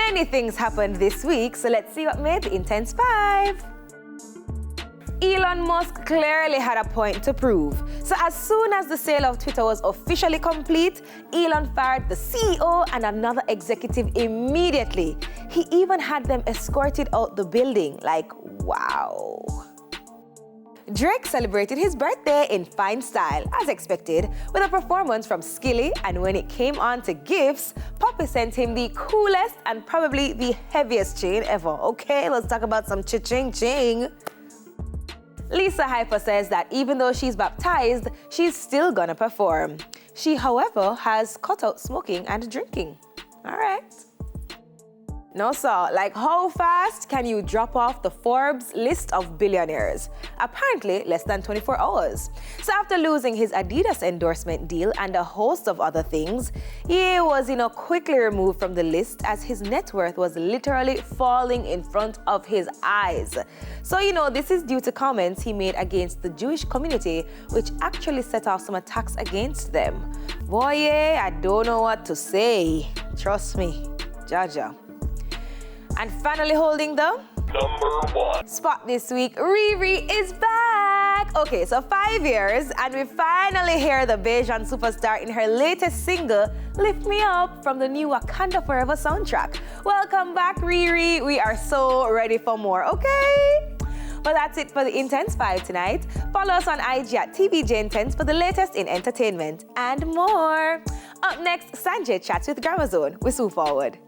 Many things happened this week, so let's see what made the Intense 5. Elon Musk clearly had a point to prove. So as soon as the sale of Twitter was officially complete, Elon fired the CEO and another executive immediately. He even had them escorted out the building. Like, wow. Drake celebrated his birthday in fine style, as expected, with a performance from Skilly, and when it came on to gifts, Poppy sent him the coolest and probably the heaviest chain ever. Okay, let's talk about some cha-ching-ching. Lisa Hyper says that even though she's baptized, she's still gonna perform. She, however, has cut out smoking and drinking. All right. No, sir. Like, how fast can you drop off the Forbes list of billionaires? Apparently, less than 24 hours. So after losing his Adidas endorsement deal and a host of other things, he was, quickly removed from the list as his net worth was literally falling in front of his eyes. So, this is due to comments he made against the Jewish community, which actually set off some attacks against them. Boy, I don't know what to say. Trust me, Jaja. And finally holding the number 1 spot this week, Riri is back. Okay, so 5 years, and we finally hear the Bajan superstar in her latest single, Lift Me Up, from the new Wakanda Forever soundtrack. Welcome back, Riri. We are so ready for more, okay? Well, that's it for the Intense 5 tonight. Follow us on IG at TVJ Intense for the latest in entertainment and more. Up next, Sanjay chats with Gramazone. We soon forward.